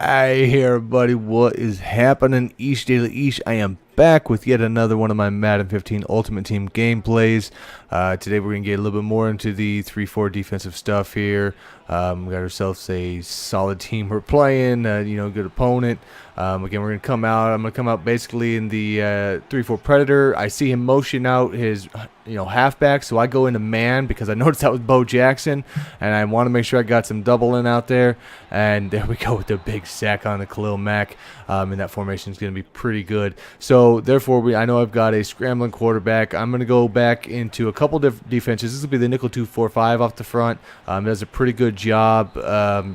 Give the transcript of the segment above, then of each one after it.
Hey here, buddy. What is happening? Dela. I am back with yet another one of my Madden 15 Ultimate Team gameplays. Today we're going to get a little bit more into the 3-4 defensive stuff here. We got ourselves a solid team we're playing, good opponent. Again, we're going to come out. I'm going to come out basically in the 3-4 Predator. I see him motion out his halfback, so I go into man because I noticed that was Bo Jackson, and I want to make sure I got some double in out there. And there we go with the big sack on the Khalil Mack, and that formation is going to be pretty good. So therefore, I know I've got a scrambling quarterback. I'm going to go back into a couple different defenses. This will be the nickel 2-4-5 off the front. It does a pretty good job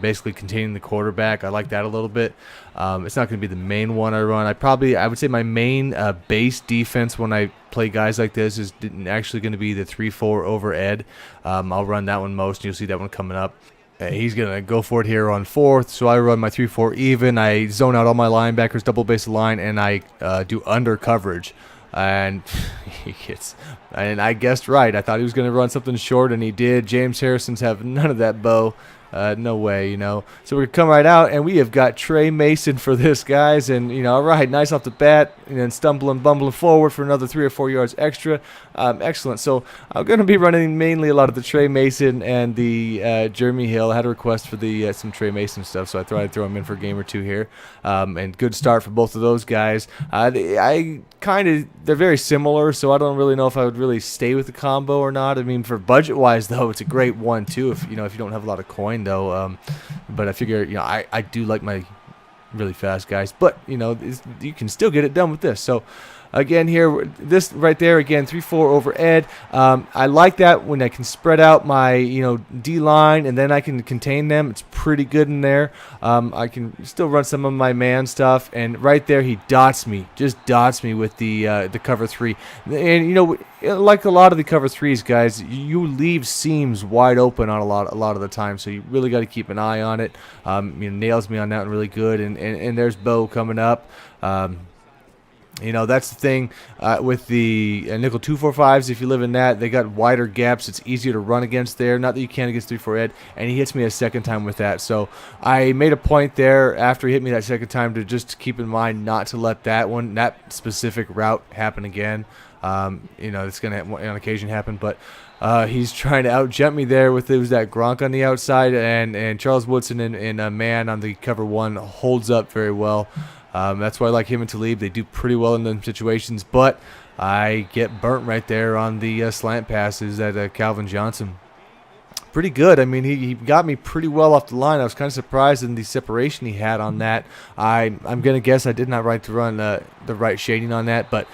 basically containing the quarterback. I like that a little bit. It's not going to be the main one I run. I would say my main base defense when I play guys like this is actually going to be the 3-4 over Ed. I'll run that one most, and you'll see that one coming up. He's going to go for it here on fourth, so I run my 3-4 even. I zone out all my linebackers, double base line, and I do under coverage. And he gets, and I guessed right. I thought he was going to run something short, and he did. James Harrison's have none of that, Bo. No way, So we're going to come right out, and we have got Trey Mason for this, guys. And, all right, nice off the bat, and then bumbling forward for another 3 or 4 yards extra. Excellent. So I'm going to be running mainly a lot of the Trey Mason and the Jeremy Hill. I had a request for the some Trey Mason stuff, so I thought I'd throw him in for a game or two here. And good start for both of those guys. They're very similar, so I don't really know if I would really stay with the combo or not. I mean, for budget-wise, though, it's a great one, too, if you don't have a lot of coin, though. But I figure, I do like my really fast guys, but, you can still get it done with this. So, again, here, this right there, again, 3-4 over Ed. I like that when I can spread out my, D-line, and then I can contain them. It's pretty good in there. I can still run some of my man stuff, and right there, he just dots me with the cover 3. And, like a lot of the cover 3s, guys, you leave seams wide open on a lot of the time, so you really got to keep an eye on it. Nails me on that one really good, and there's Bo coming up. That's the thing with the nickel 2-4-5s. If you live in that, they got wider gaps. It's easier to run against there. Not that you can't against 3-4 Ed. And he hits me a second time with that. So I made a point there after he hit me that second time to just keep in mind not to let that specific route happen again. It's going to on occasion happen, but he's trying to out-jump me there with that Gronk on the outside, and Charles Woodson in a man on the cover 1 holds up very well. That's why I like him and Talib. They do pretty well in them situations, but I get burnt right there on the slant passes at Calvin Johnson. Pretty good. I mean, he got me pretty well off the line. I was kind of surprised in the separation he had on that. I'm going to guess I did not run the right shading on that, but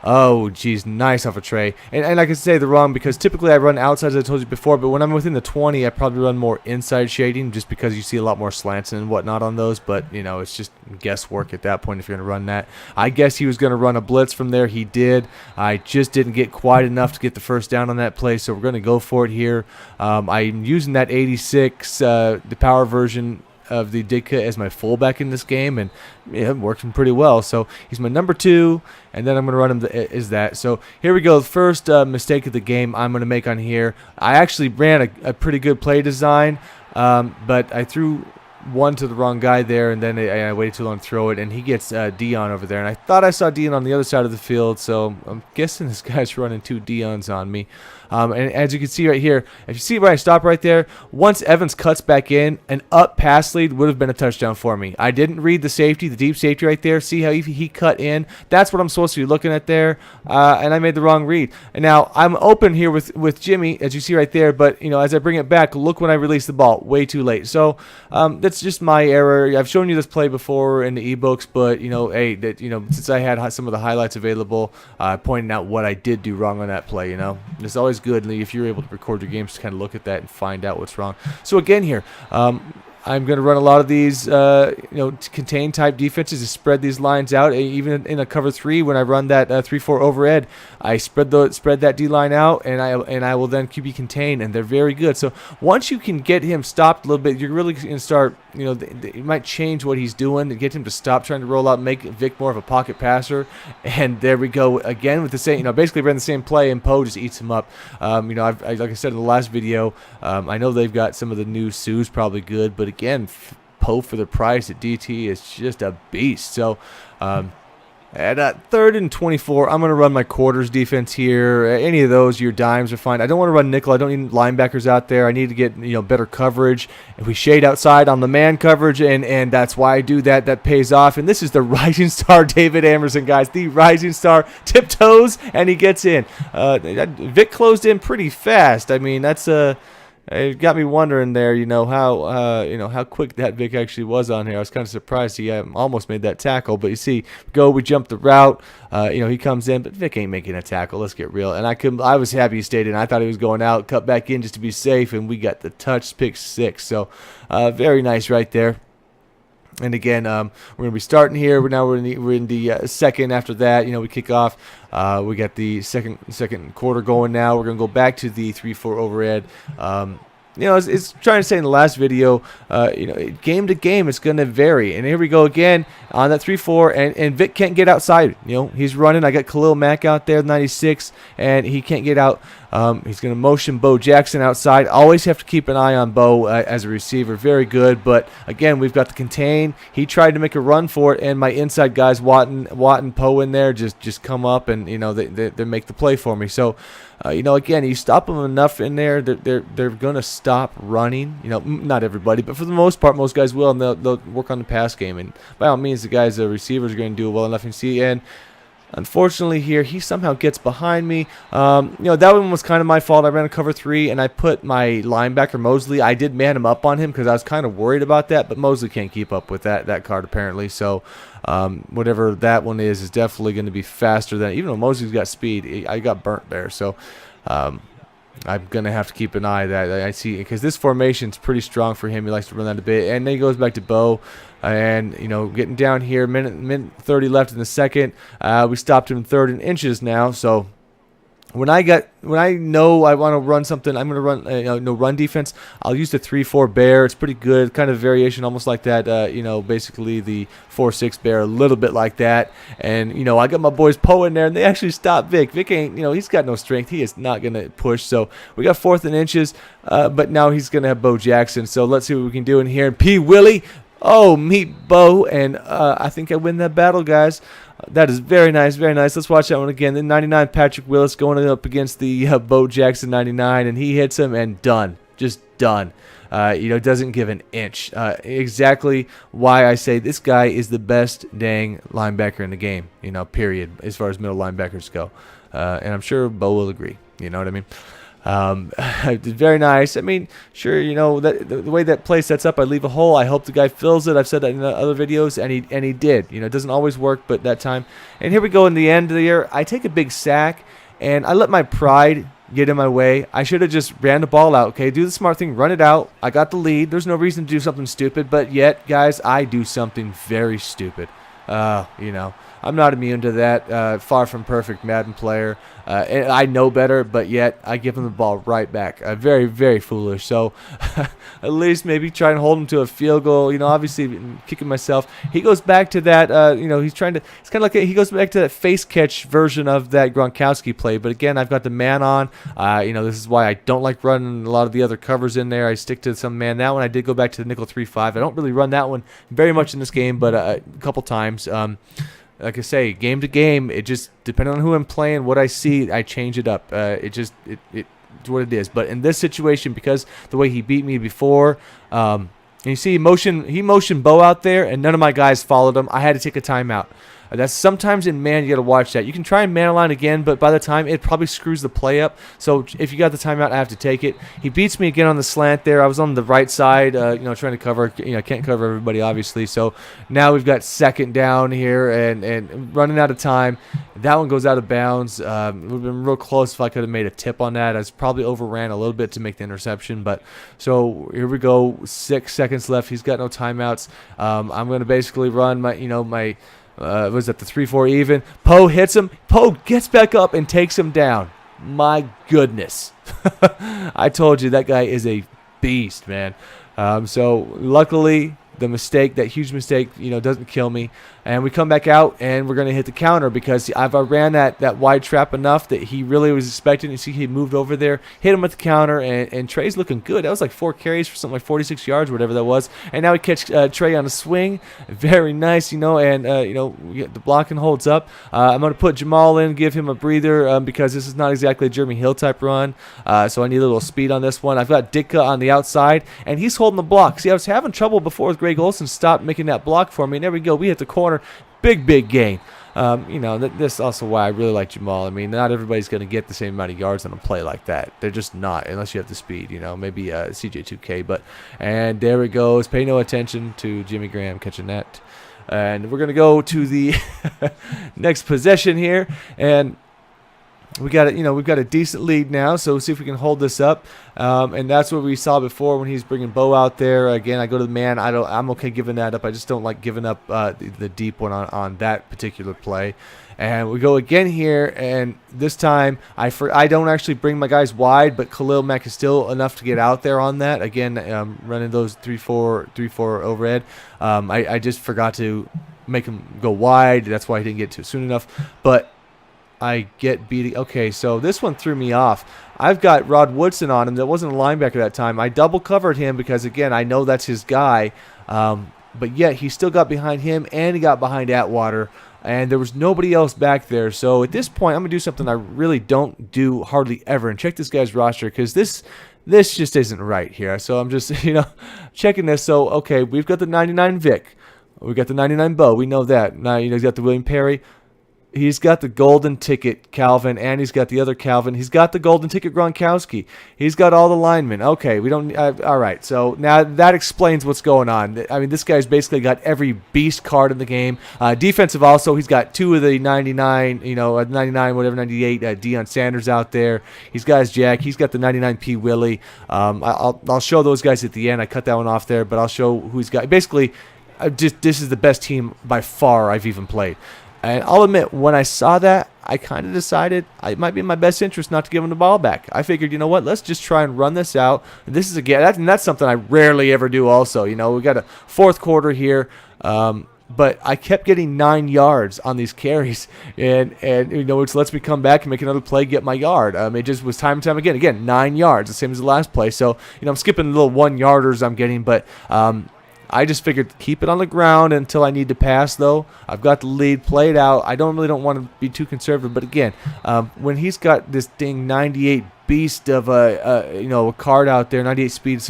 oh, geez, nice off a Trey. And I can say the wrong because typically I run outside, as I told you before, but when I'm within the 20, I probably run more inside shading just because you see a lot more slants and whatnot on those. But, it's just guesswork at that point if you're going to run that. I guess he was going to run a blitz from there. He did. I just didn't get quite enough to get the first down on that play, so we're going to go for it here. I'm using that 86, the power version of the Ditka as my fullback in this game, and it worked pretty well. So he's my number 2, and then I'm going to run him is that. So here we go. The first mistake of the game I'm going to make on here. I actually ran a pretty good play design, but I threw one to the wrong guy there, and then I waited too long to throw it, and he gets Dion over there. And I thought I saw Dion on the other side of the field, so I'm guessing this guy's running 2 Dions on me. And as you can see right here, if you see where I stop right there, once Evans cuts back in, an up pass lead would have been a touchdown for me. I didn't read the safety, the deep safety right there. See how he cut in? That's what I'm supposed to be looking at there, and I made the wrong read. And now I'm open here with Jimmy, as you see right there, but as I bring it back, look when I release the ball, way too late. So that's just my error. I've shown you this play before in the ebooks, but since I had some of the highlights available, pointing out what I did do wrong on that play. It's always good if you're able to record your games to kind of look at that and find out what's wrong. So again here, I'm going to run a lot of these, contain type defenses to spread these lines out. Even in a cover 3, when I run that 3-4 over Ed, I spread that D line out, and I will then QB contain, and they're very good. So once you can get him stopped a little bit, you're really going to start. You might change what he's doing to get him to stop trying to roll out, make Vic more of a pocket passer, and there we go again with the same. Basically ran the same play, and Poe just eats him up. Like I said in the last video, I know they've got some of the new Sue's probably good, but again, Poe for the price at DT is just a beast. So at 3rd and 24, I'm going to run my quarters defense here. Any of those, your dimes are fine. I don't want to run nickel. I don't need linebackers out there. I need to get better coverage. If we shade outside on the man coverage, and that's why I do that. That pays off. And this is the rising star David Amerson, guys. The rising star tiptoes, and he gets in. Vic closed in pretty fast. I mean, that's it got me wondering there, how quick that Vic actually was on here. I was kind of surprised he almost made that tackle. But you see, we jump the route. He comes in, but Vic ain't making a tackle. Let's get real. And I was happy he stayed in. I thought he was going out, cut back in just to be safe, and we got the touch pick 6. So very nice right there. And again, we're going to be starting here. We're in the second after that. We kick off. We got the second quarter going now. We're going to go back to the 3-4 overhead. It's trying to say in the last video, game to game, it's going to vary. And here we go again on that 3-4, and Vic can't get outside. He's running. I got Khalil Mack out there, 96, and he can't get out. He's going to motion Bo Jackson outside. Always have to keep an eye on Bo as a receiver. Very good. But, again, we've got the contain. He tried to make a run for it, and my inside guys, Watt and Poe in there, just come up and, they make the play for me. So, again, you stop them enough in there, they're going to stop running. Not everybody, but for the most part, most guys will, and they'll work on the pass game. And by all means, the receivers are going to do well enough. And see, and unfortunately here, he somehow gets behind me. That one was kind of my fault. I ran a cover 3, and I put my linebacker, Mosley. I did man him up on him because I was kind of worried about that, but Mosley can't keep up with that card apparently. So whatever that one is definitely going to be faster than, even though Mosley's got speed, I got burnt there. So I'm going to have to keep an eye on that. I see, because this formation's pretty strong for him. He likes to run that a bit. And then he goes back to Bo. And, getting down here, minute 30 left in the second. We stopped him 3rd and inches now. So when I know I want to run something, I'm going to run run defense. I'll use the 3-4 bear. It's pretty good, kind of variation, almost like that. Basically the 4-6 bear, a little bit like that. And I got my boys Poe in there, and they actually stopped Vic. Vic ain't, he's got no strength. He is not going to push. So we got 4th and inches, but now he's going to have Bo Jackson. So let's see what we can do in here. And P. Willie. Oh, meet Bo, and I think I win that battle, guys. That is very nice, very nice. Let's watch that one again. The 99 Patrick Willis going up against the Bo Jackson 99, and he hits him, and done. Just done. Doesn't give an inch. Exactly why I say this guy is the best dang linebacker in the game, period, as far as middle linebackers go. And I'm sure Bo will agree. You know what I mean? Very nice. I mean, sure, that the way that play sets up, I leave a hole. I hope the guy fills it. I've said that in other videos, and he did. It doesn't always work, but that time. And here we go in the end of the year. I take a big sack, and I let my pride get in my way. I should have just ran the ball out. Okay, do the smart thing, run it out. I got the lead. There's no reason to do something stupid, but yet, guys, I do something very stupid. I'm not immune to that. Far from perfect Madden player. And I know better, but yet I give him the ball right back. Very, very foolish. So at least maybe try and hold him to a field goal. Obviously kicking myself. He goes back to that, he's trying to, it's kind of like he goes back to that face catch version of that Gronkowski play. But again, I've got the man on. This is why I don't like running a lot of the other covers in there. I stick to some man. That one I did go back to the nickel 3-5. I don't really run that one very much in this game, but a couple times. Like I say, game to game, it just, depending on who I'm playing, what I see, I change it up. It's what it is. But in this situation, because the way he beat me before, and you see he motioned Bo out there, and none of my guys followed him. I had to take a timeout. That's sometimes in man, you got to watch that. You can try and man align again, but by the time, it probably screws the play up. So if you got the timeout, I have to take it. He beats me again on the slant there. I was on the right side, trying to cover. Can't cover everybody, obviously. So now we've got 2nd down here and running out of time. That one goes out of bounds. It would have been real close if I could have made a tip on that. I was probably overran a little bit to make the interception. But so here we go. 6 seconds left. He's got no timeouts. I'm going to basically run my was that the 3-4 even? Poe hits him. Poe gets back up and takes him down. My goodness. I told you that guy is a beast, man. So luckily, the mistake, that huge mistake, doesn't kill me. And we come back out, and we're going to hit the counter because I ran that wide trap enough that he really was expecting. You see he moved over there, hit him with the counter, and Trey's looking good. That was like 4 carries for something like 46 yards, whatever that was. And now we catch Trey on a swing. Very nice, and, the blocking holds up. I'm going to put Jamal in, give him a breather because this is not exactly a Jeremy Hill type run. So I need a little speed on this one. I've got Ditka on the outside, and he's holding the block. See, I was having trouble before with Greg Olsen. Stopped making that block for me, and there we go. We hit the corner. Big gain. This is also why I really like Jamal. I mean, not everybody's going to get the same amount of yards on a play like that. They're just not, unless you have the speed, maybe CJ2K. And there it goes. Pay no attention to Jimmy Graham catching that. And we're going to go to the next possession here. And we've got a decent lead now, so we'll see if we can hold this up. And that's what we saw before when he's bringing Bo out there. Again, I go to the man. I'm okay giving that up. I just don't like giving up the deep one on that particular play. And we go again here, and this time I don't actually bring my guys wide, but Khalil Mack is still enough to get out there on that. Again, running those 3-4 overhead. I just forgot to make him go wide. That's why he didn't get to it soon enough. But I get beating. Okay, so this one threw me off. I've got Rod Woodson on him. That wasn't a linebacker that time. I double covered him because, again, I know that's his guy. But yet he still got behind him, and he got behind Atwater. And there was nobody else back there. So at this point, I'm going to do something I really don't do hardly ever. And check this guy's roster because this just isn't right here. So I'm just, checking this. So, okay, we've got the 99 Vic. We've got the 99 Bo. We know that. Now, he's got the William Perry. He's got the golden ticket Calvin, and he's got the other Calvin. He's got the golden ticket Gronkowski. He's got all the linemen. Okay, we don't. All right, so now that explains what's going on. I mean, this guy's basically got every beast card in the game. Defensive also, he's got 2 of the 99, 99, whatever, 98 Deion Sanders out there. He's got his Jack. He's got the 99 P Willie. I'll show those guys at the end. I cut that one off there, but I'll show who he's got. Basically, this is the best team by far I've even played. And I'll admit, when I saw that, I kind of decided it might be in my best interest not to give him the ball back. I figured, you know what, let's just try and run this out. This is that's something I rarely ever do also. We got a fourth quarter here, but I kept getting 9 yards on these carries, and which lets me come back and make another play, get my yard. It just was time and time again, 9 yards, the same as the last play. So, I'm skipping the little 1-yarders I'm getting, but I just figured keep it on the ground until I need to pass, though. I've got the lead played out. I don't want to be too conservative, but again, when he's got this dang 98 beast of a card out there, 98 speed,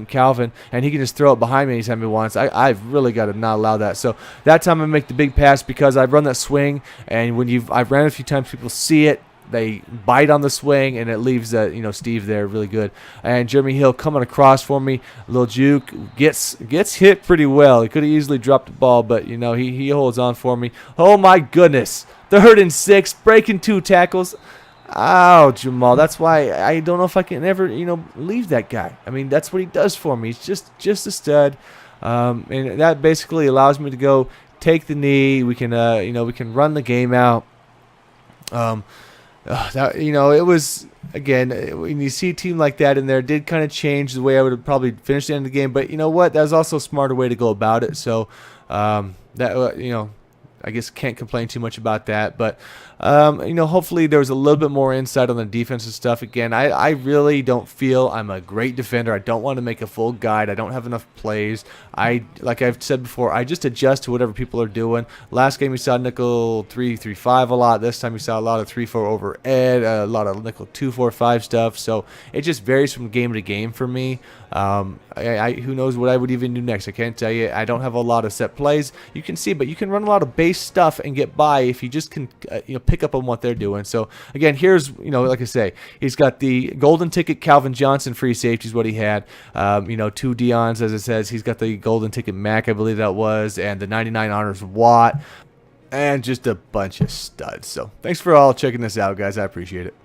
Calvin, and he can just throw it behind me anytime he wants. I've really got to not allow that. So that time I make the big pass because I've run that swing, and when I've ran it a few times, people see it. They bite on the swing, and it leaves Steve there really good. And Jeremy Hill coming across for me, a little juke, gets hit pretty well. He could have easily dropped the ball, but he holds on for me. Oh my goodness, 3rd and 6, breaking 2 tackles. Oh, Jamal, that's why I don't know if I can ever leave that guy. I mean, that's what he does for me. He's just a stud, and that basically allows me to go take the knee. We can we can run the game out. It was, again, when you see a team like that in there, it did kind of change the way I would have probably finished the end of the game. But you know what? That was also a smarter way to go about it. So, I guess can't complain too much about that. But, hopefully there was a little bit more insight on the defensive stuff. Again, I really don't feel I'm a great defender. I don't want to make a full guide. I don't have enough plays. Like I've said before, I just adjust to whatever people are doing. Last game we saw nickel 3-3-5 a lot. This time we saw a lot of 3-4 over Ed, a lot of nickel 2-4-5 stuff. So it just varies from game to game for me. Who knows what I would even do next? I can't tell you. I don't have a lot of set plays. You can see, but you can run a lot of base stuff and get by if you just can pick up on what they're doing. So again, here's like I say, he's got the golden ticket Calvin Johnson free safety is what he had. 2 Deons, as it says. He's got the golden ticket Mac, I believe that was, and the 99 honors Watt, and just a bunch of studs. So thanks for all checking this out, guys. I appreciate it.